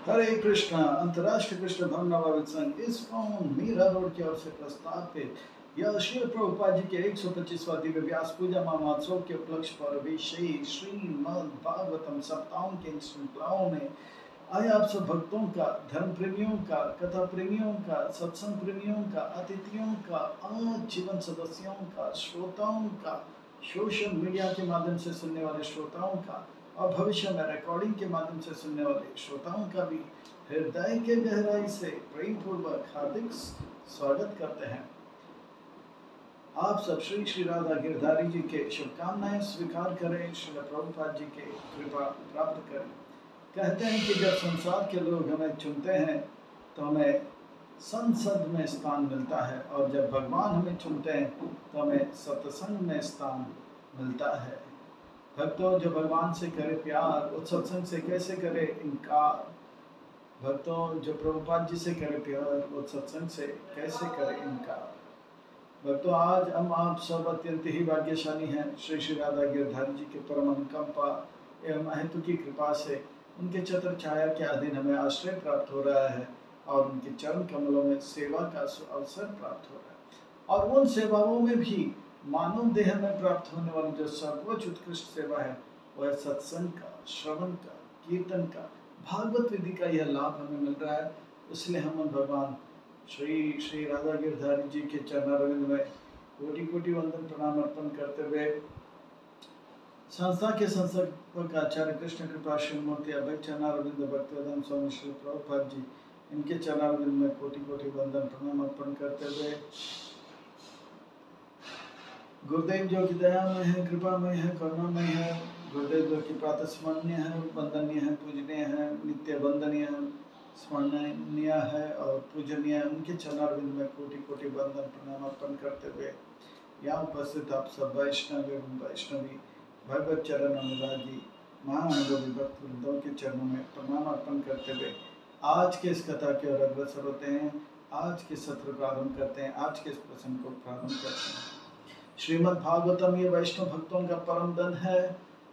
हरे कृष्णा अंतर्राष्ट्रीय कृष्ण भवनाभावित संघ इस फोन मीरा रोड की ओर से प्रस्तावित यह श्री प्रभुपाद जी के 125वां दिव्य व्यास पूजा महोत्सव के उपलक्ष्य पर विशेष श्रीमद् भागवतम सप्ताहों के इन श्रृंखलाओं में आए आप सब भक्तों का, धर्म प्रेमियों का, कथा प्रेमियों का, सत्संग प्रेमियों का, अतिथियों का, आजीवन सदस्यों का, श्रोताओं का, सोशल मीडिया के माध्यम से सुनने वाले श्रोताओं का और भविष्य में रिकॉर्डिंग के माध्यम से सुनने वाले श्रोताओं का भी हृदय के गहराई से प्रेम पूर्वक हार्दिक स्वागत करते हैं। आप सब श्री श्री राधा गिरधारी जी के शुभकामनाएं स्वीकार करें, श्री प्रभुपाद जी के कृपा प्राप्त करें। कहते हैं कि जब संसार के लोग हमें चुनते हैं तो हमें संसद में स्थान मिलता है, और जब भगवान हमें चुनते हैं तो हमें सत्संग में स्थान मिलता है। भक्तों, जो भगवान से करे प्यार उस सत्संग से कैसे करे इनकार। भक्तों, जो प्रभुपाद जी से करे प्यार उस सत्संग से कैसे करे इनकार। भक्तों, आज हम आप सब अत्यंत ही भाग्यशाली हैं। श्री श्री राधा गिरधारी जी के परम अनुकंपा एवं महत्व की कृपा से उनके छत्र छाया के अधीन हमें आश्रय प्राप्त हो रहा है और उनके चरण कमलों में सेवा का अवसर प्राप्त हो रहा है। और उन सेवाओं में भी मानव देह में प्राप्त होने वाली जो सर्वोच्च उत्कृष्ट सेवा है वह सत्संग का, श्रवण का, कीर्तन का, भागवत विधि का यह लाभ हमें मिल रहा है। इसलिए हम भगवान श्री श्री राधा गिरधारी जी के चरणारविंद में कोटि कोटि वंदन प्रणाम अर्पण करते हुए संस्था के संस्थापक आचार्य कृष्ण कृपा श्रीमूर्ति अभय चरणारविंद भक्तिवेदांत स्वामी श्री प्रभुपाद जी इनके चरणारविंद में कोटि कोटि वंदन प्रणाम अर्पण करते हुए गुरुदेव जो की दया में है, कृपा में है, करुणा में है, गुरुदेव जो की प्रातः स्मरणीय है, वंदनीय है, पूजनीय है, नित्य वंदनीय है, स्मरणीय है और पूजनीय है, उनके चरणारविंद में कोटि कोटि वंदन प्रणाम अर्पण करते हुए यहाँ उपस्थित आप सब वैष्णव एवं वैष्णवी भगवत चरण अनुरागी महाअनुभवी भक्त वृंदों के चरणों में प्रणाम अर्पण करते हुए आज के इस कथा की ओर अग्रसर होते हैं। आज के सत्र को आरंभ करते हैं, आज के इस प्रसंग को प्रारंभ करते हैं। श्रीमद् भागवतम ये वैष्णव भक्तों का परम धन है।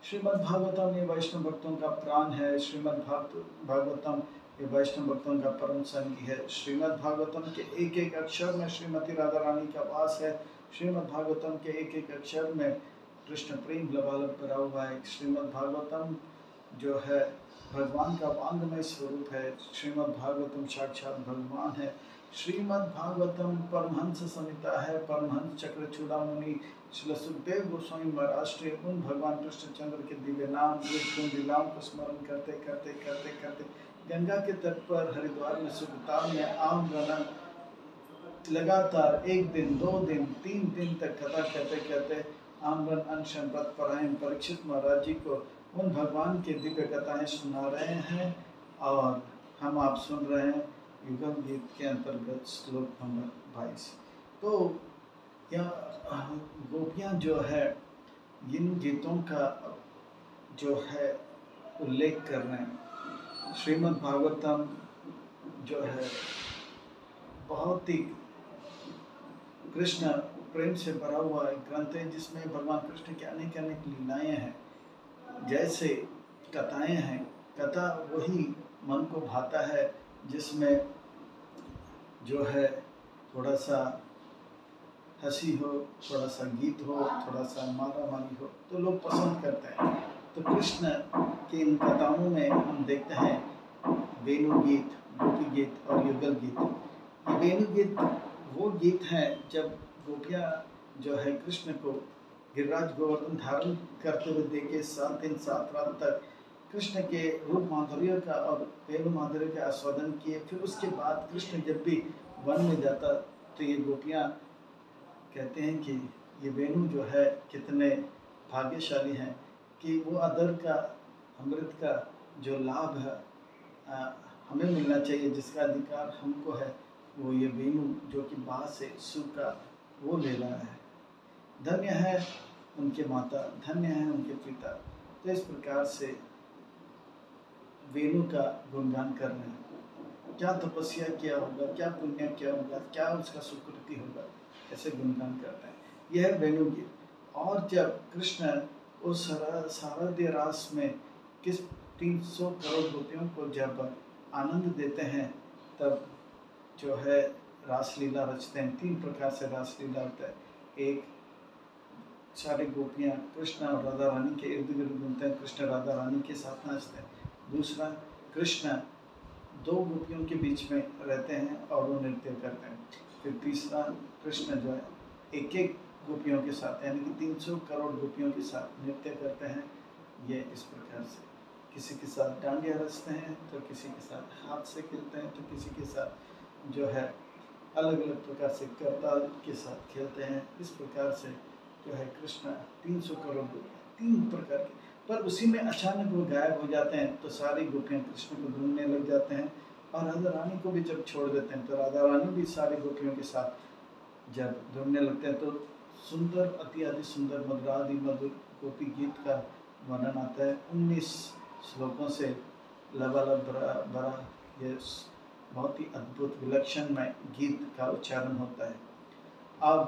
श्रीमद् भागवतम ये वैष्णव भक्तों का प्राण है। श्रीमद् भागवतम ये वैष्णव भक्तों का परम संगी है। श्रीमद् भागवतम के एक एक अक्षर में श्रीमती राधा रानी का वास है। श्रीमद् भागवतम के एक एक अक्षर में कृष्ण प्रेम लबालब भरा हुआ है। श्रीमद् भागवतम जो है भगवान का वांगमय स्वरूप है। श्रीमद् भागवतम साक्षात भगवान है। श्रीमद् भागवतम परमहंस संहिता है। परमहंस चक्र चूड़ामणि श्री सुखदेव गोस्वामी महाराज उन भगवान कृष्णचंद्र के दिव्य नाम लीलाओं को स्मरण करते करते करते करते गंगा के तट पर हरिद्वार में सुखताल में आमगन लगातार 1 दिन 2 दिन 3 दिन तक कथा कहते कहते आमगन अनशन व्रत परायण परीक्षित महाराज जी को उन भगवान के दिव्य कथाएं सुना रहे हैं और हम आप सुन रहे हैं युगल गीत के अंतर्गत श्लोक नंबर 22। तो यह गोपियाँ जो है इन गीतों का जो है उल्लेख कर रहे हैं। श्रीमद् भागवतम जो है बहुत ही कृष्ण प्रेम से भरा हुआ एक ग्रंथ है जिसमें भगवान कृष्ण की अनेक अनेक लीलाएँ हैं, जैसे कथाएँ हैं। कथा वही मन को भाता है जिसमें जो है थोड़ा सा हंसी हो, थोड़ा सा गीत हो, थोड़ा सा मारा मारी हो तो लोग पसंद करते हैं। तो कृष्ण की इन कथाओं में हम देखते हैं वेणु गीत, गोपी गीत और युगल गीत। ये वेणु गीत वो गीत हैं जब गोपियाँ जो है कृष्ण को गिरिराज गोवर्धन धारण करते हुए देखे 7 दिन 7 रात तक कृष्ण के रूप माधुर्य का और वेणु माधुर्य का आस्वादन किए। फिर उसके बाद कृष्ण जब भी वन में जाता तो ये गोपियाँ कहते हैं कि ये वेणु जो है कितने भाग्यशाली हैं कि वो अदर का अमृत का जो लाभ है हमें मिलना चाहिए, जिसका अधिकार हमको है, वो ये वेणु जो कि बाहर से सुख का वो ले रहा है। धन्य है उनके माता, धन्य है उनके पिता। तो इस प्रकार से वेणु का गुणगान कर रहे हैं। क्या तपस्या किया होगा, क्या पुण्य किया होगा, क्या उसका सुकृति होगा, ऐसे गुणगान करते हैं। यह है वेणु गीत। और जब कृष्ण उस शारदीय रास में किस 300 करोड़ गोपियों को जब आनंद देते हैं तब जो है रासलीला रचते हैं। 3 प्रकार से रासलीला होता है। एक, सारी गोपियाँ कृष्ण और राधा रानी के इर्द गिर्द घूमते हैं, कृष्ण राधा रानी के साथ नाचते हैं। दूसरा, कृष्ण 2 गोपियों के बीच में रहते हैं और वो नृत्य करते हैं। फिर तीसरा, कृष्ण जो है एक एक गोपियों के साथ यानी कि 300 करोड़ गोपियों के साथ नृत्य करते हैं। ये इस प्रकार से किसी के साथ डांडिया रचते हैं, तो किसी के साथ हाथ से खेलते हैं, तो किसी के साथ जो है अलग अलग प्रकार से करताल के साथ खेलते हैं। इस प्रकार से जो है कृष्ण 300 करोड़ गोपियाँ 3 प्रकार के, पर उसी में अचानक वो गायब हो जाते हैं तो सारी गोपियाँ कृष्ण को ढूंढने लग जाते हैं और राधा रानी को भी जब छोड़ देते हैं तो राधा रानी भी सारी गोपियों के साथ जब ढूंढने लगते हैं तो सुंदर, अति सुंदर, मधुरादि मधुर गोपी गीत का वर्णन आता है। 19 श्लोकों से लबालब बड़ा ये बहुत ही अद्भुत विलक्षण में गीत का उच्चारण होता है। अब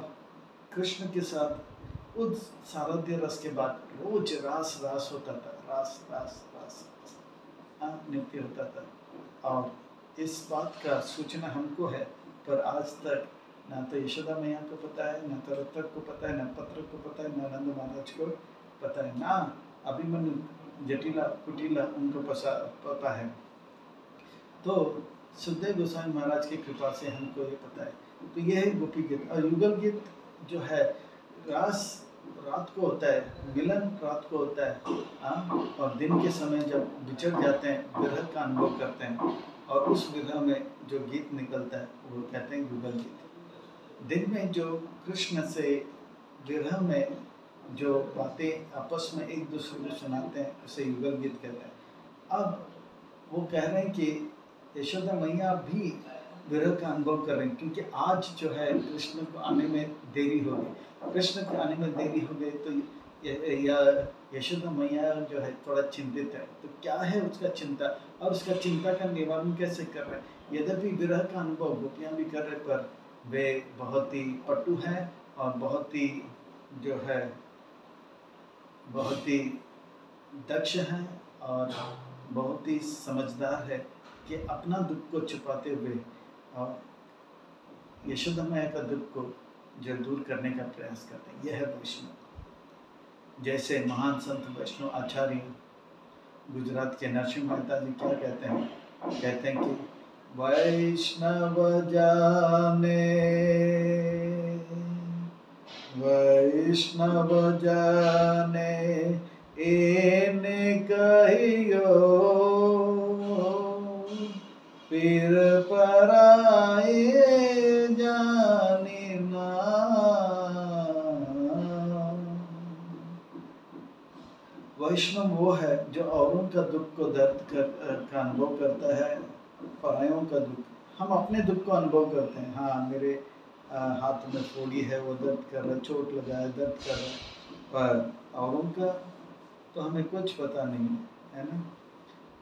कृष्ण के साथ उस सारथ्य रस के बाद रोज रास होता था, रास नृत्य होता था। और इस बात का सूचना हमको है, पर आज तक ना तो यशोदा मैया को पता है, ना तो रत्तक को पता है, ना पत्र को पता है, ना नंद महाराज को पता है, ना अभिमन्यु जटिला कुटिला उनको पता है। तो सुखदेव गोस्वामी महाराज की कृपा से हमको ये पता है। तो यह है गोपी गीत। और युगल गीत जो है रास रात को होता है, मिलन रात को होता है, और दिन के समय जब बिछड़ जाते हैं विरह का अनुभव करते हैं और उस विरह में जो गीत निकलता है वो कहते हैं युगल गीत। दिन में जो कृष्ण से विरह में जो बातें आपस में एक दूसरे को सुनाते हैं उसे युगल गीत कहते हैं। अब वो कह रहे हैं कि यशोदा मैया भी विरह का अनुभव कर रहे हैं, क्योंकि आज जो है कृष्ण को आने में देरी हो गई। कृष्ण के आने में देरी हो गई तो यशोदा मैया जो है थोड़ा चिंतित है। तो क्या है उसका चिंता, और उसका चिंता का निवारण कैसे कर रहे हैं। यद्यपि विरह का अनुभव गोपियाँ भी कर रहे, पर वे बहुत ही पटु हैं और बहुत ही जो है बहुत ही दक्ष हैं और बहुत ही समझदार है कि अपना दुख को छुपाते हुए और यशोदा मैया का दुख को जो दूर करने का प्रयास करते हैं। यह है वैष्णव। जैसे महान संत वैष्णव आचार्य गुजरात के नरसिंह मेहता जी क्या कहते हैं कि वैष्णव जाने एने कहियो पीर पराए जाने ना। वैष्णव वो है जो औरों का दुख को दर्द का अनुभव करता है, परायों का दुख। हम अपने दुख को अनुभव करते हैं, हाँ मेरे हाथ में फोड़ी है, वो दर्द कर रहा है, चोट लगा है, दर्द कर रहा है, पर औरों का तो हमें कुछ पता नहीं है ना।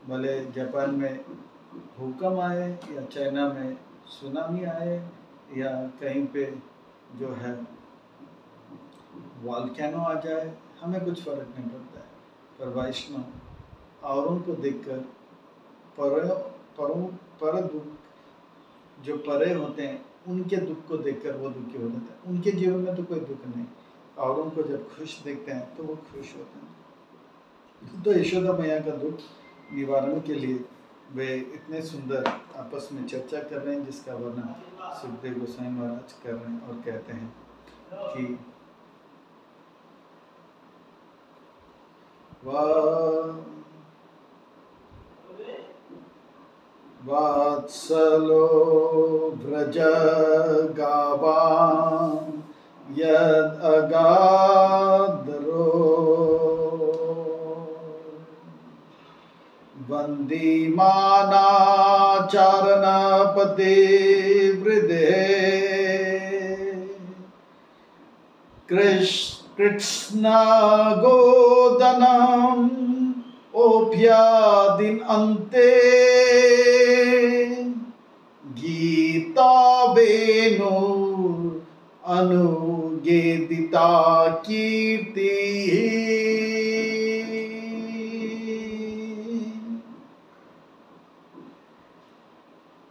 भले जापान में भूकंप आए या चाइना में सुनामी आए या कहीं पे जो है वॉल्केनो आ जाए, हमें कुछ फर्क नहीं पड़ता है। पर वैष्णव औरों को देखकर पर दुख जो परे होते हैं उनके दुख को देखकर वो दुखी हो जाते हैं। उनके जीवन में तो कोई दुख नहीं, औरों को जब खुश देखते हैं तो वो खुश होते हैं। तो यशोदा मैया का दुख निवारण के लिए वे इतने सुंदर आपस में चर्चा कर रहे हैं, जिसका वर्णन सुखदेव गोस्वामी महाराज कर रहे हैं और कहते हैं कि वात्सलो व्रज गावां यद अगाधरो वंदीमाना चारणपति वृदे कृष्ण गोदनम ओभ्यादिन अन्ते गीता वेणु अनुगेदिता कीर्ति।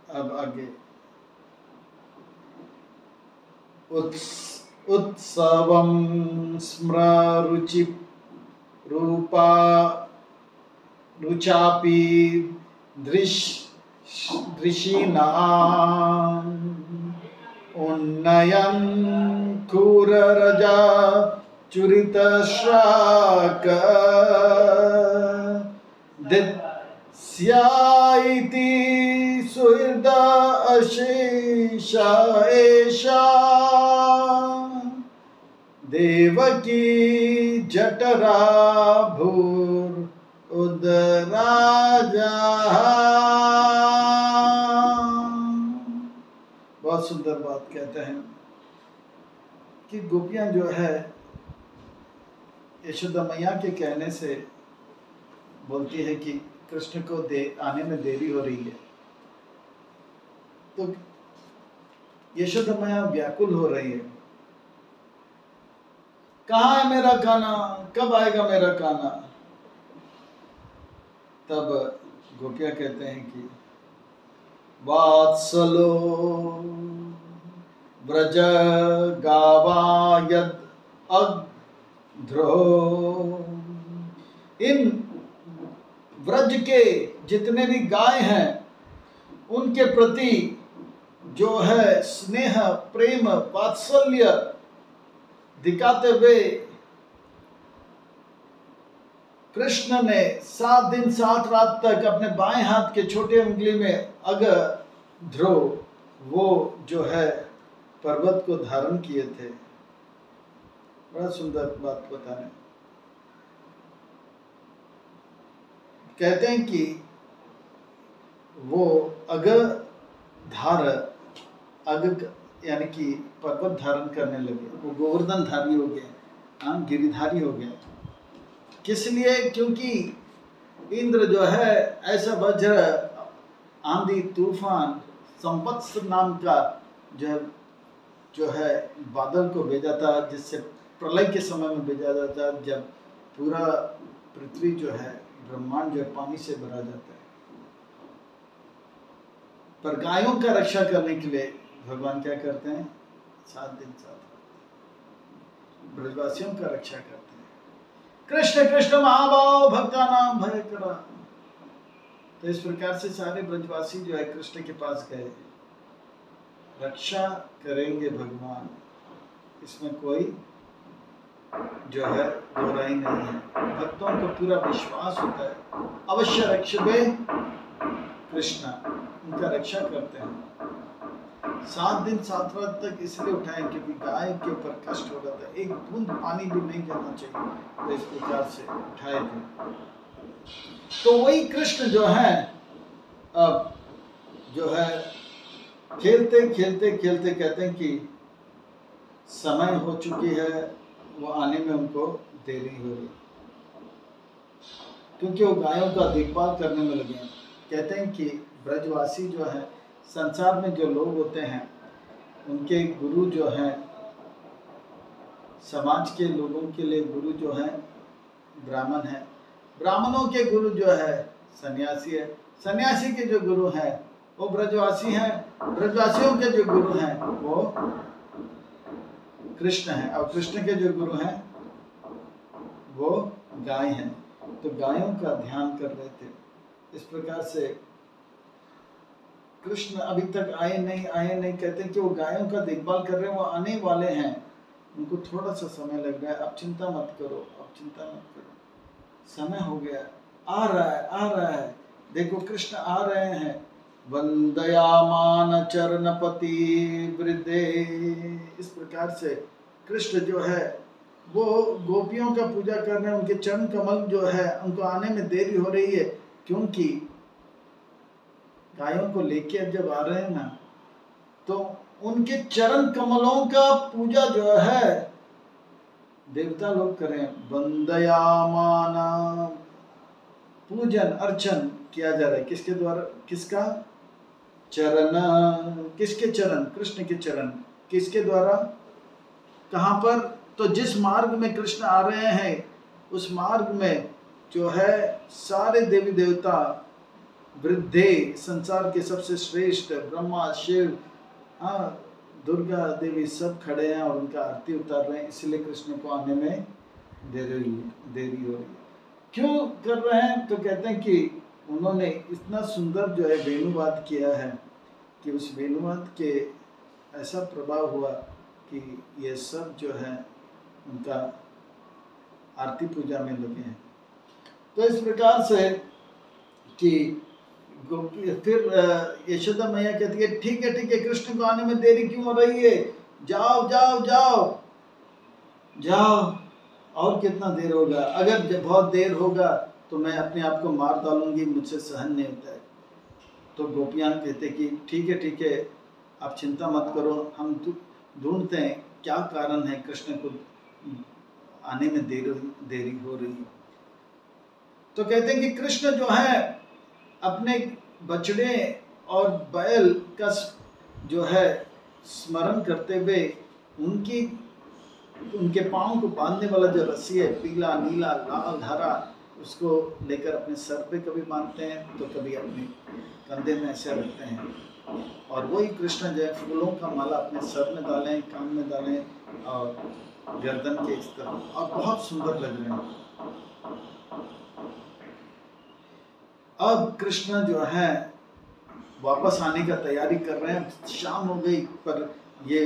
अब आगे उत्सवं स्मृरुचि रूपा रुचापि दृशीनाम् उन्नयं कुररजा चुरितश्राक दित्स्याइति सुहृद अशेष एषा देवकी जठरा भूर उदराजा। बहुत सुंदर बात कहते हैं कि गोपियां जो है यशोदा मैया के कहने से बोलती है कि कृष्ण को आने में देरी हो रही है, तो यशोदा मैया व्याकुल हो रही है, कहाँ है मेरा कान्हा, कब आएगा मेरा कान्हा। तब गोपियां कहते हैं कि वात्सलो व्रज गावा यद अग्ध्रो, इन व्रज के जितने भी गाय हैं उनके प्रति जो है स्नेह प्रेम वात्सल्य दिखाते हुए कृष्ण ने 7 दिन 7 रात तक अपने बाएं हाथ के छोटे उंगली में अग्ध्रो वो जो है पर्वत को धारण किए थे। बड़ा सुंदर बात बता रहे, कहते हैं कि वो अग यानी कि पर्वत धारण करने लगे, वो गोवर्धन धारी हो गए, गिरिधारी हो गए। किस लिए? क्योंकि इंद्र जो है ऐसा वज्र आंधी तूफान संवत्सर नाम का जो है बादल को भेजा था, जिससे प्रलय के समय में भेजा जाता, जब पूरा पृथ्वी जो है ब्रह्मांड जो है पानी से भरा जाता है। पर गायों का रक्षा करने के लिए भगवान क्या करते हैं? 7 दिन 7 रात ब्रजवासियों का रक्षा करते हैं। कृष्ण कृष्ण महाभाव भक्ता नाम भय करा। तो इस प्रकार से सारे ब्रजवासी जो है कृष्ण के पास गए, रक्षा करेंगे भगवान, इसमें कोई जो है दो राय नहीं है। भक्तों को पूरा विश्वास होता है, अवश्य रक्षवे कृष्ण, उनका रक्षा करते हैं। 7 दिन 7 रात तक इसलिए उठाए क्योंकि गाय के ऊपर कष्ट हो रहा था, एक बूंद पानी भी नहीं जाना चाहिए, तो इस प्रकार से उठाए थे। तो वही कृष्ण जो है अब जो है खेलते खेलते खेलते कहते हैं कि समय हो चुकी है, वो आने में उनको देरी हो रही, क्योंकि वो गायों का देखभाल करने में लगे हैं। कहते हैं कि ब्रजवासी जो है, संसार में जो लोग होते हैं उनके गुरु जो हैं, समाज के लोगों के लिए गुरु जो हैं ब्राह्मण है, ब्राह्मणों के गुरु जो है सन्यासी है, सन्यासी के जो गुरु हैं वो ब्रजवासी हैं, ब्रजवासियों के जो गुरु हैं वो कृष्ण हैं, और कृष्ण के जो गुरु हैं वो गाय हैं। तो गायों का ध्यान कर रहे थे। इस प्रकार से कृष्ण अभी तक आए नहीं कहते कि वो गायों का देखभाल कर रहे हैं, वो आने वाले हैं, उनको थोड़ा सा समय लग रहा है, अब चिंता मत करो, समय हो गया, आ रहा है, देखो कृष्ण आ रहे हैं। वंदयामान चरणपति वृद्धे, इस प्रकार से कृष्ण जो है वो गोपियों का पूजा कर रहे हैं, उनके चरण कमल जो है उनको आने में देरी हो रही है, क्योंकि गायों को लेके जब आ रहे हैं ना, तो उनके चरण कमलों का पूजा जो है देवता लोग करें। वंदयामाना, पूजन अर्चन किया जा रहा है, किसके द्वारा? किसका चरण? किसके चरण? कृष्ण के चरण। किसके द्वारा? कहाँ पर? तो जिस मार्ग में कृष्ण आ रहे हैं उस मार्ग में जो है सारे देवी देवता वृद्धे, संसार के सबसे श्रेष्ठ ब्रह्मा, शिव, हाँ, दुर्गा देवी सब खड़े हैं और उनका आरती उतार रहे हैं, इसलिए कृष्ण को आने में देरी हो रही है। क्यों कर रहे हैं? तो कहते हैं कि उन्होंने इतना सुंदर जो है वेणुवाद किया है कि उस वेणुवाद के ऐसा प्रभाव हुआ कि ये सब जो है उनका आरती पूजा में लगे हैं। तो इस प्रकार से कि फिर यशोदा मैया कहती है ठीक है कृष्ण को आने में देरी क्यों हो रही है, जाओ जाओ जाओ जाओ, और कितना देर होगा, अगर बहुत देर होगा तो मैं अपने आप को मार डालूंगी, मुझसे सहन नहीं होता है। तो गोपियां कहते कि ठीक है आप चिंता मत करो, हम ढूंढते हैं क्या कारण है कृष्ण को आने में देरी हो रही है। तो कहते हैं कि कृष्ण जो है अपने बछड़े और बैल का जो है स्मरण करते हुए उनके पाँव को बांधने वाला जो रस्सी है, पीला नीला लाल हरा, उसको लेकर अपने सर पे कभी बांधते हैं तो कभी अपने कंधे में ऐसे रखते हैं, और वही कृष्ण जो है फूलों का माला अपने सर में डालें, कान में डालें और गर्दन के इस तरह, और बहुत सुंदर लग रहे हैं। अब कृष्ण जो है वापस आने का तैयारी कर रहे हैं, शाम हो गई पर ये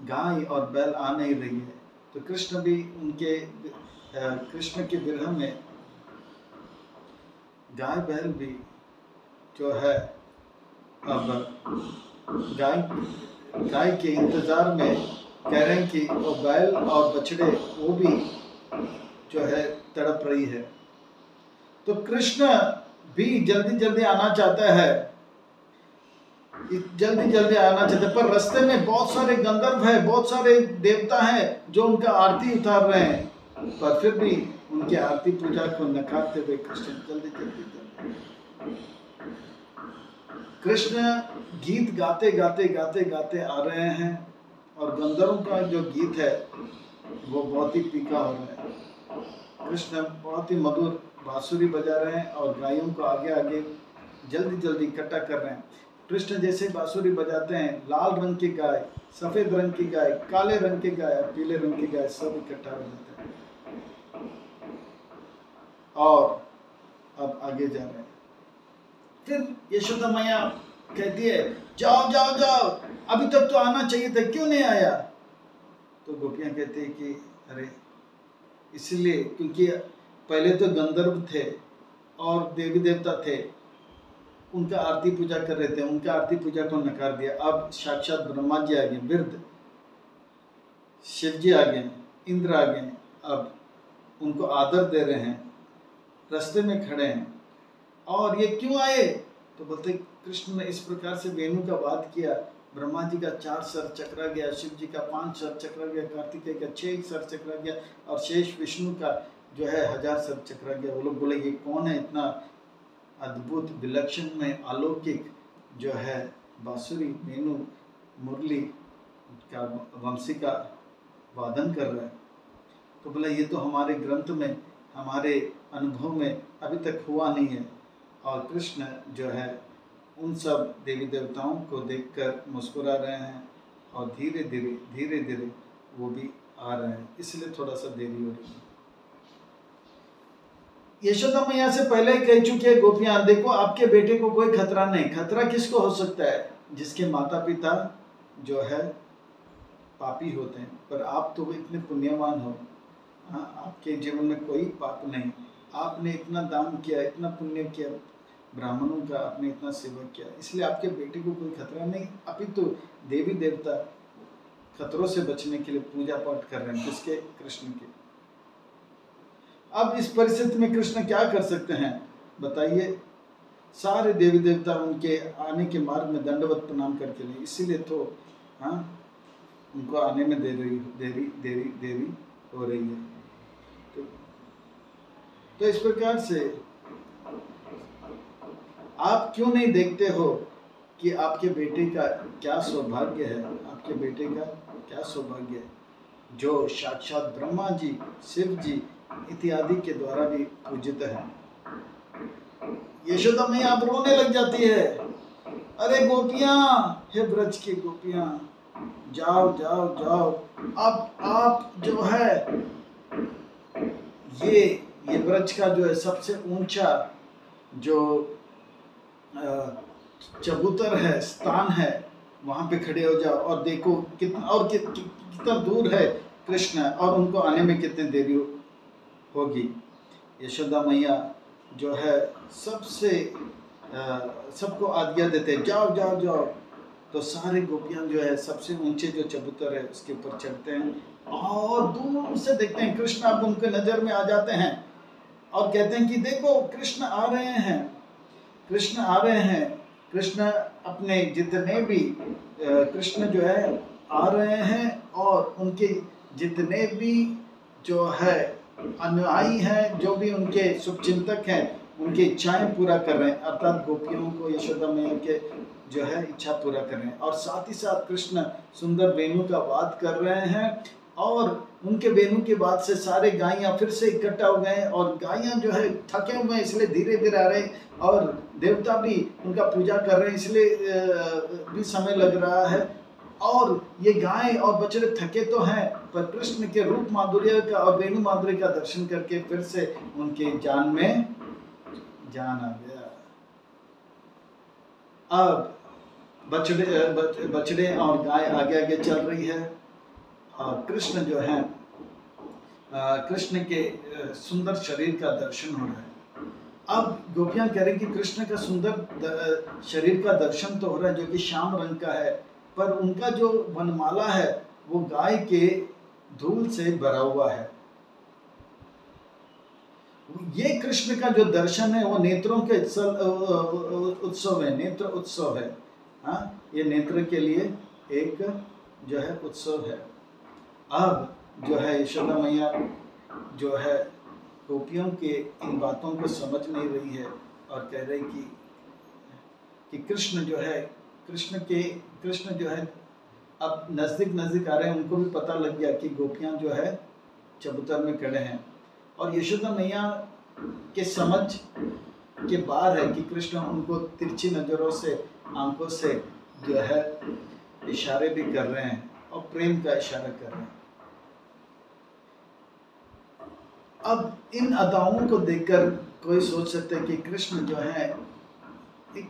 गाय और बैल आ नहीं रही है। तो कृष्ण भी कृष्ण के विरह में गाय बैल भी जो है अब गाय के इंतजार में कह रहे हैं कि वो बैल और बछड़े वो भी जो है तड़प रही है। तो कृष्ण भी जल्दी आना चाहता है, जल्दी आना चाहते, पर रास्ते में बहुत सारे गंधर्व है, बहुत सारे देवता हैं जो उनका आरती उतार रहे हैं, पर फिर भी उनके आरती पूजा को नकारते हुए कृष्ण जल्दी कृष्ण गीत गाते आ रहे हैं, और गंधर्वों का जो गीत है वो बहुत ही फीका हो रहा है। कृष्ण बहुत ही मधुर बांसुरी बजा रहे हैं और गायों को आगे जल्दी इकट्ठा कर रहे हैं। कृष्ण जैसे बांसुरी बजाते हैं, लाल रंग की गाय, सफेद रंग की गाय, काले रंग की गाय, पीले रंग की गाय सब इकट्ठा हो जाते हैं और अब आगे जा रहे हैं। फिर यशोदा मैया कहती है जाओ, अभी तक तो आना चाहिए था, क्यों नहीं आया? तो गोपियां कहती है कि अरे इसलिए क्योंकि पहले तो गंधर्व थे और देवी देवता थे, उनका आरती पूजा कर रहे थे, उनका आरती पूजा को नकार दिया। अब साक्षात ब्रह्मा जी आ गए, वृद्ध शिव जी आ गए, इंद्र आ गए, अब उनको आदर दे रहे हैं, रास्ते में खड़े हैं। और ये क्यों आए? तो बोलते कृष्ण ने इस प्रकार से वेणु का वाद किया, ब्रह्मा जी का 4 सर चकरा गया, शिव जी का 5 सर चकरा गया, कार्तिकेय का 6 सर चकरा गया, और शेष विष्णु का जो है 1000 सर चकरा गया। वो लोग बोले ये कौन है इतना अद्भुत विलक्षण में अलौकिक जो है बांसुरी वेणु मुरली का वंशी का वादन कर रहा है? तो बोला ये तो हमारे ग्रंथ में, हमारे अनुभव में अभी तक हुआ नहीं है। और कृष्ण जो है उन सब देवी देवताओं को देखकर मुस्कुरा रहे हैं और धीरे धीरे वो भी आ रहे हैं, इसलिए थोड़ा सा देरी हो रही है। यशोदा मैया से पहले ही कह चुकी है गोपियां, देखो आपके बेटे को कोई खतरा नहीं। खतरा किसको हो सकता है? जिसके माता पिता जो है पापी होते हैं, पर आप तो इतने पुण्यवान हो, आपके जीवन में कोई पाप नहीं, आपने इतना दान किया, इतना पुण्य किया, ब्राह्मणों का आपने इतना सेवा किया, इसलिए आपके बेटे को कोई खतरा नहीं। अभी तो देवी देवता खतरों से बचने के लिए पूजा पाठ कर रहे हैं, किसके? कृष्ण के। अब इस परिस्थिति में कृष्ण क्या कर सकते हैं बताइए? सारे देवी देवता उनके आने के मार्ग में दंडवत प्रणाम करके लिए, इसीलिए तो उनको आने में देरी हो रही है। तो इस प्रकार से आप क्यों नहीं देखते हो कि आपके बेटे का क्या सौभाग्य है, आपके बेटे का क्या सौभाग्य है जो साक्षात ब्रह्मा जी, शिव जी इत्यादि के द्वारा भी पूजित है। यशोदा मैया अब रोने लग जाती है। अरे गोपियां, हे ब्रज की गोपियां, जाओ जाओ जाओ, अब आप जो है ये ब्रज का जो है सबसे ऊंचा जो चबूतर है, स्थान है, वहां पे खड़े हो जाओ और देखो कितना दूर है कृष्ण और उनको आने में कितनी देरी होगी। यशोदा मैया जो है सबसे सबको आज्ञा देते हैं, जाओ जाओ जाओ। तो सारे गोपियां जो है सबसे ऊंचे जो चबूतर है उसके ऊपर चढ़ते हैं और दूर से देखते हैं कृष्ण अब उनके नजर में आ जाते हैं और कहते हैं कि देखो कृष्ण आ रहे हैं, कृष्ण आ रहे हैं। कृष्ण अपने जितने भी कृष्ण जो है आ रहे हैं और उनके जितने भी जो है अनुयायी हैं, जो भी उनके शुभचिंतक हैं, उनकी इच्छाएं पूरा कर रहे हैं, अर्थात गोपियों को यशोदा मैया के जो है इच्छा पूरा कर रहे हैं। और साथ ही साथ कृष्ण सुंदर वेणु का वाद कर रहे हैं और उनके वेणु के बाद से सारे गायियां फिर से इकट्ठा हो गए और गायियां जो है थके हुए हैं इसलिए धीरे धीरे आ रहे हैं और देवता भी उनका पूजा कर रहे हैं इसलिए भी समय लग रहा है। और ये गाय और बछड़े थके तो हैं पर कृष्ण के रूप माधुर्य का और वेणु माधुर्य का दर्शन करके फिर से उनके जान में जान आ गया। अब बछड़े और गाय आगे आगे चल रही है और कृष्ण जो है कृष्ण के सुंदर शरीर का दर्शन हो रहा है। अब गोपियां कह रही कि कृष्ण का सुंदर शरीर का दर्शन तो हो रहा है जो कि श्याम रंग का है, पर उनका जो वनमाला है वो गाय के धूल से भरा हुआ है। ये कृष्ण का जो दर्शन है वो नेत्रों के उत्सव है, नेत्र उत्सव है। हाँ, ये नेत्र के लिए एक जो है उत्सव है। अब जो है यशोदा मैया जो है गोपियों के इन बातों को समझ नहीं रही है और कह रही कि कृष्ण जो है अब नजदीक आ रहे हैं। उनको भी पता लग गया कि गोपियां जो है चबूतर में खड़े हैं और यशोदा मैया के समझ के बाहर है कि कृष्ण उनको तिरछी नजरों से, आंखों से जो है इशारे भी कर रहे हैं और प्रेम का इशारा कर रहे हैं। अब इन अदाओं को देखकर कोई सोच सकता है कि कृष्ण जो है एक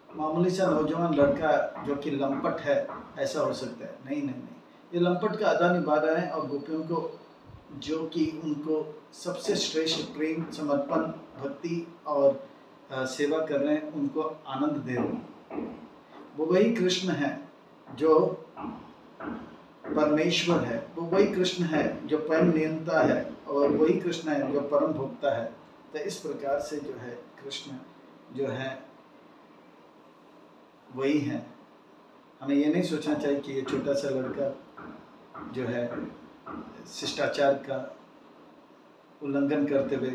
मामूली सा नौजवान लड़का जो कि लंपट है, ऐसा हो सकता है। नहीं नहीं नहीं, ये लंपट का अदा निभा रहा है और गोपियों को जो कि उनको सबसे श्रेष्ठ प्रेम, समर्पण, भक्ति और सेवा कर रहे हैं, उनको आनंद दे रहे हैं। वो वही कृष्ण है जो परमेश्वर है, वो वही कृष्ण है जो परम नियंता है और वही कृष्ण है जो परम भोक्ता है। तो इस प्रकार से जो है कृष्ण जो है वही है। हमें ये नहीं सोचना चाहिए कि ये छोटा सा लड़का जो है शिष्टाचार का उल्लंघन करते हुए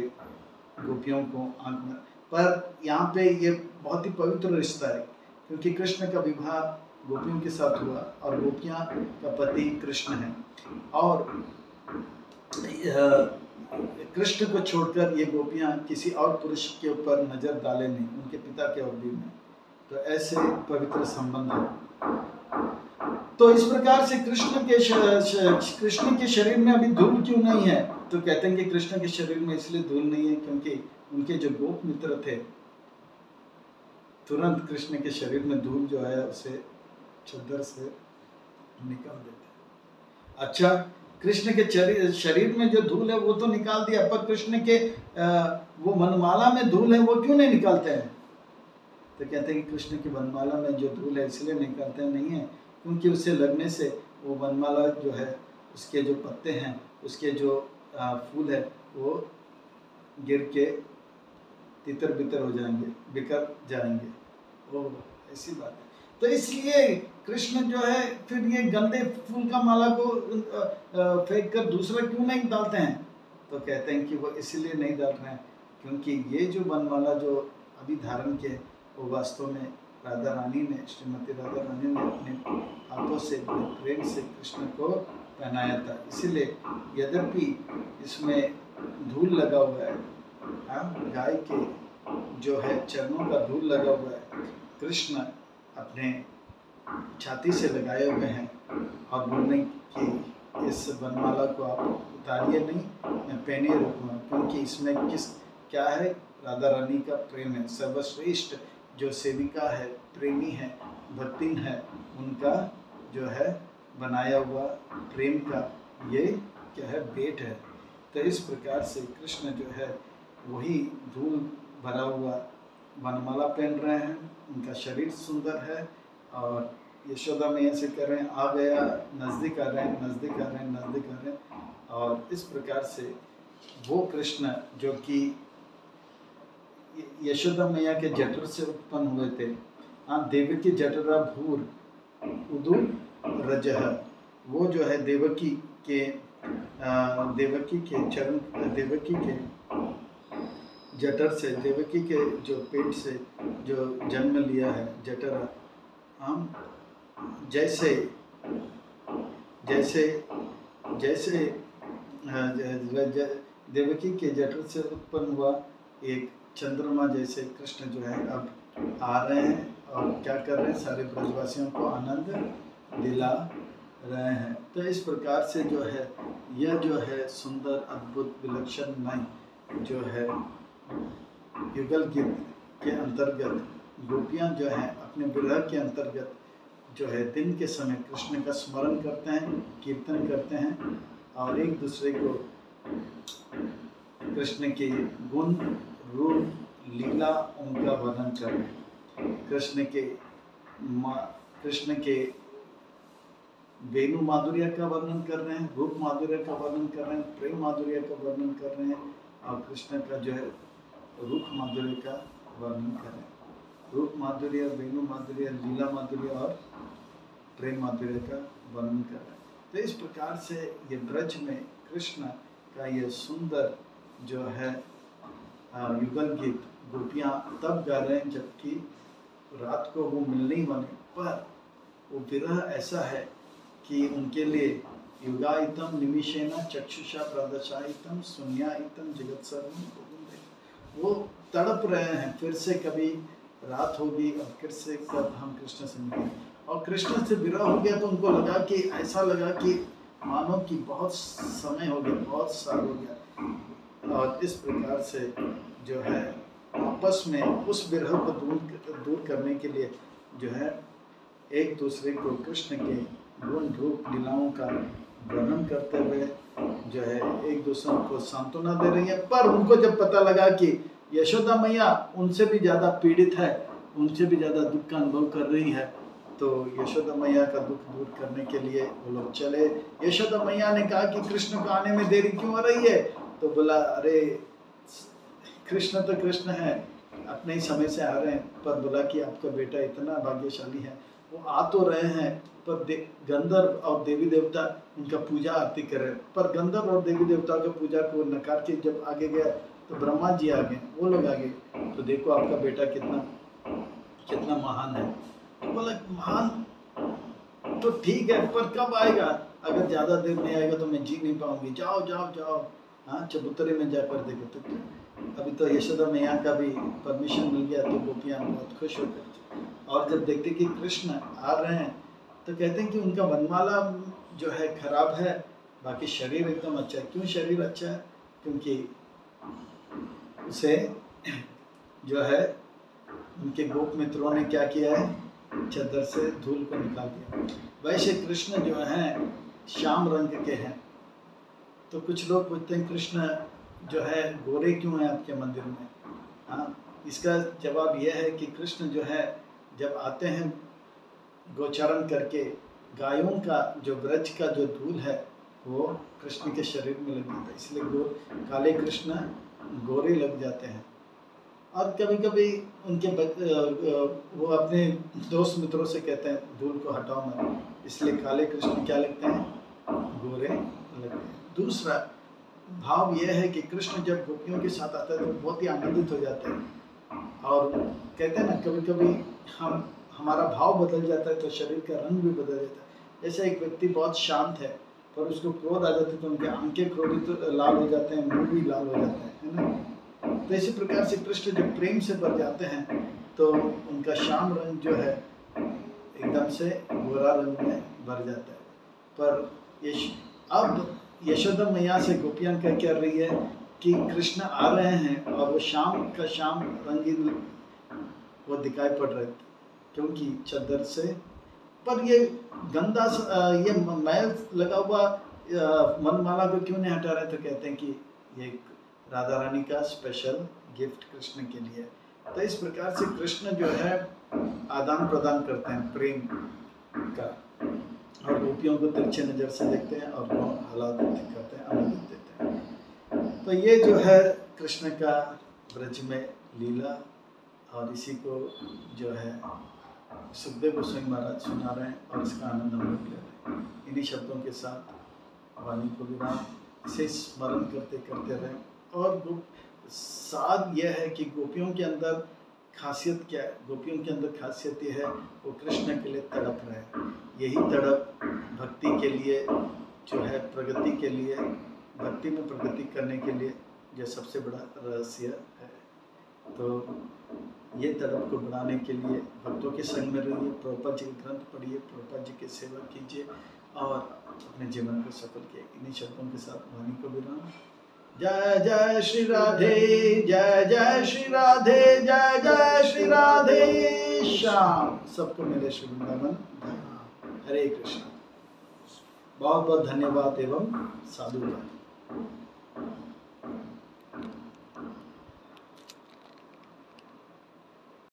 गोपियों को आंख में, पर यहाँ पे ये बहुत ही पवित्र रिश्ता है क्योंकि कृष्ण का विवाह गोपियों के साथ हुआ और गोपियाँ का पति कृष्ण है और कृष्ण को छोड़कर ये गोपियाँ किसी और पुरुष के ऊपर नजर डाले नहीं, उनके पिता के और भी नहीं। तो ऐसे पवित्र संबंध है। तो इस प्रकार से कृष्ण के शरीर में अभी धूल क्यों नहीं है? तो कहते हैं कि कृष्ण के शरीर में इसलिए धूल नहीं है क्योंकि उनके जो गोप मित्र थे तुरंत कृष्ण के शरीर में धूल जो है उसे चद्दर से निकाल देते। अच्छा, कृष्ण के शरीर में जो धूल है वो तो निकाल दिया, पर कृष्ण के वो वनमाला में धूल है वो क्यों नहीं निकालते हैं? तो कहते हैं कि कृष्ण की वनमाला में जो धूल है इसलिए निकालते नहीं है क्योंकि उसे लगने से वो वनमाला जो है उसके जो पत्ते हैं, उसके जो फूल है वो गिर के तितर बितर हो जाएंगे, बिखर जाएंगे। वो ऐसी बात है। तो इसलिए कृष्ण जो है फिर ये गंदे फूल का माला को फेंक कर दूसरा क्यों नहीं डालते हैं? तो कहते हैं कि वो इसलिए नहीं डाल रहे हैं क्योंकि ये जो वनमाला जो अभी धारण के वो वास्तव में राधा रानी ने, श्रीमती राधा रानी ने अपने हाथों से प्रेम से कृष्ण को पहनाया था। इसीलिए यद्यपि इसमें धूल लगा हुआ है हाँ, गाय के जो है चरणों का धूल लगा हुआ है, कृष्ण अपने छाती से लगाए हुए हैं और बोलने कि इस वनमाला को आप उतारिए नहीं, मैं पहने रखूँगा, क्योंकि इसमें क्या है, राधा रानी का प्रेम है। सर्वश्रेष्ठ जो सेविका है, प्रेमी है, भक्तिन है, उनका जो है बनाया हुआ प्रेम का ये क्या है, भेंट है। तो इस प्रकार से कृष्ण जो है वही धूल भरा हुआ वनमाला पहन रहे हैं, उनका शरीर सुंदर है और यशोदा मैया से कह रहे हैं आ गया, नज़दीक आ रहे हैं, नज़दीक आ रहे हैं, नज़दीक आ रहे हैं। और इस प्रकार से वो कृष्ण जो कि यशोदा मैया के जठर से उत्पन्न हुए थे, हाँ, देवकी जठरा भूर उदु रजह, वो जो है देवकी के चरण, देवकी के जठर से, देवकी के जो पेट से जो जन्म लिया है, जठर, हम जैसे जैसे जैसे देवकी के जठर से उत्पन्न हुआ एक चंद्रमा जैसे कृष्ण जो है अब आ रहे हैं और क्या कर रहे हैं, सारे ब्रजवासियों को आनंद दिला रहे हैं। तो इस प्रकार से जो है यह जो है सुंदर, अद्भुत, विलक्षणमय जो है युगल गीत के अंतर्गत गोपियाँ जो हैं अपने विरह के अंतर्गत जो है दिन के समय कृष्ण का स्मरण करते हैं, कीर्तन करते हैं और एक दूसरे को कृष्ण के गुण, रूप, लीला, उनका वर्णन कर रहे हैं। कृष्ण के वेणु माधुर्य का वर्णन कर रहे हैं, रूप माधुर्य का वर्णन कर रहे हैं, प्रेम माधुर्य का वर्णन कर रहे हैं और कृष्ण का जो है रूप माधुर्य का वर्णन कर रहे हैं। रूप माधुर्य, वेणु माधुर्य, लीला माधुर्य और प्रेम माधुर्य का वर्णन कर रहे हैं। तो इस प्रकार से ये ब्रज में कृष्ण का ये सुंदर जो है युगल गीत गोपियाँ तब गा रहे हैं जबकि रात को वो मिल नहीं बने, पर वो विरह ऐसा है कि उनके लिए युगायतम निमिषेना चक्षुषा प्रदशायितम शून्यायतम जगत सर्वम गोविंदे, वो तड़प रहे हैं फिर से कभी रात होगी और फिर से कब हम कृष्ण से मिलेंगे। और कृष्ण से विरह हो गया तो उनको लगा कि ऐसा लगा कि मानो कि बहुत समय हो गया, बहुत साल हो गया। और इस प्रकार से जो है आपस में उस विरह को दूर करने के लिए जो है एक दूसरे को कृष्ण के गुण, रूप, लीलाओं का वर्णन करते हुए जो है एक दूसरे को सांत्वना दे रही है। पर उनको जब पता लगा कि यशोदा मैया उनसे भी ज़्यादा पीड़ित है, उनसे भी ज़्यादा दुख का अनुभव कर रही है, तो यशोदा मैया का दुख दूर करने के लिए वो लोग चले। यशोदा मैया ने कहा कि कृष्ण को आने में देरी क्यों हो रही है, तो बोला अरे कृष्ण तो कृष्ण है, अपने ही समय से आ रहे हैं। पर बोला कि आपका बेटा इतना भाग्यशाली है, वो आ तो रहे हैं पर गंधर्व और देवी देवता उनका पूजा आरती कर रहे हैं। पर गंधर्व और देवी देवता के पूजा को नकार के जब आगे गया तो ब्रह्मा जी आ गए, वो लोग आ गए, तो देखो आपका बेटा कितना महान है। तो बोला महान तो ठीक है, पर कब आएगा, अगर ज़्यादा देर नहीं आएगा तो मैं जी नहीं पाऊंगी, जाओ जाओ जाओ, हाँ चबूतरे में जाकर देखो। तो अभी तो यशोदा मैया का भी परमिशन मिल गया, तो गोपियाँ बहुत खुश होकर, और जब देखते कि कृष्ण आ रहे हैं तो कहते हैं कि उनका वनमाला जो है खराब है, बाकी शरीर एकदम अच्छा है। क्यों शरीर अच्छा है, क्योंकि उसे जो है उनके गोप मित्रों ने क्या किया है, चादर से धूल को निकाल दिया। वैसे कृष्ण जो हैं श्याम रंग के हैं, तो कुछ लोग पूछते हैं कृष्ण जो है गोरे क्यों हैं आपके मंदिर में। हाँ, इसका जवाब यह है कि कृष्ण जो है जब आते हैं गोचारण करके, गायों का जो ब्रज का जो धूल है वो कृष्ण के शरीर में लग जाता है, इसलिए काले कृष्ण गोरे लग जाते हैं। और कभी कभी उनके वो अपने दोस्त मित्रों से कहते हैं धूल को हटाओ मत, इसलिए काले कृष्ण क्या लगते हैं, गोरे लगते हैं। दूसरा भाव यह है कि कृष्ण जब गोपियों के साथ आता है तो बहुत ही आनंदित हो जाते हैं, और कहते हैं ना कभी कभी हमारा भाव बदल जाता है तो शरीर का रंग भी बदल जाता है। जैसे एक व्यक्ति बहुत शांत है पर उसको क्रोध आ जाता है तो उनके आंखें क्रोधित लाल हो जाते हैं, मुंह भी लाल हो जाता है ना। तो इसी प्रकार से कृष्ण जब प्रेम से भर जाते हैं तो उनका श्याम रंग जो है एकदम से गोरा रंग में भर जाता है। पर अब यशोदा मैया से गोपियां क्या कह रही है कि कृष्ण आ रहे हैं और वो शाम का शाम रंगीन वो दिखाई पड़ रहे थे क्योंकि चद्दर से, पर ये गंदा ये मैल लगा हुआ मनमाला को क्यों नहीं हटा रहे? तो कहते हैं कि ये राधा रानी का स्पेशल गिफ्ट कृष्ण के लिए। तो इस प्रकार से कृष्ण जो है आदान प्रदान करते हैं प्रेम का, और गोपियों को तिरछे नज़र से देखते हैं और हालात करते हैं, आनंद देते हैं। तो ये जो है कृष्ण का ब्रज में लीला, और इसी को जो है सुखदेव गोस्वामी महाराज सुना रहे हैं और इसका आनंद हम लोग ले रहे हैं। इन्हीं शब्दों के साथ वाणी को विराम, इसे स्मरण करते करते रहें। और साथ यह है कि गोपियों के अंदर खासियत क्या है? गोपियों के अंदर खासियत यह है वो कृष्ण के लिए तड़प रहे। यही तड़प भक्ति के लिए जो है, प्रगति के लिए, भक्ति में प्रगति करने के लिए जो सबसे बड़ा रहस्य है। तो ये तड़प को बढ़ाने के लिए भक्तों के संग में रहिए, प्रभुपाद जी के ग्रंथ पढ़िए, प्रभुपाद जी की सेवा कीजिए और अपने जीवन को सफल किए। इन्हीं शब्दों के साथ वाणी को विराम। जय जय श्री राधे, जय जय श्री राधे, जय जय श्री राधे श्याम। सबको मिले श्री वृंदावन। हरे कृष्ण। बहुत बहुत धन्यवाद एवं साधुवाद।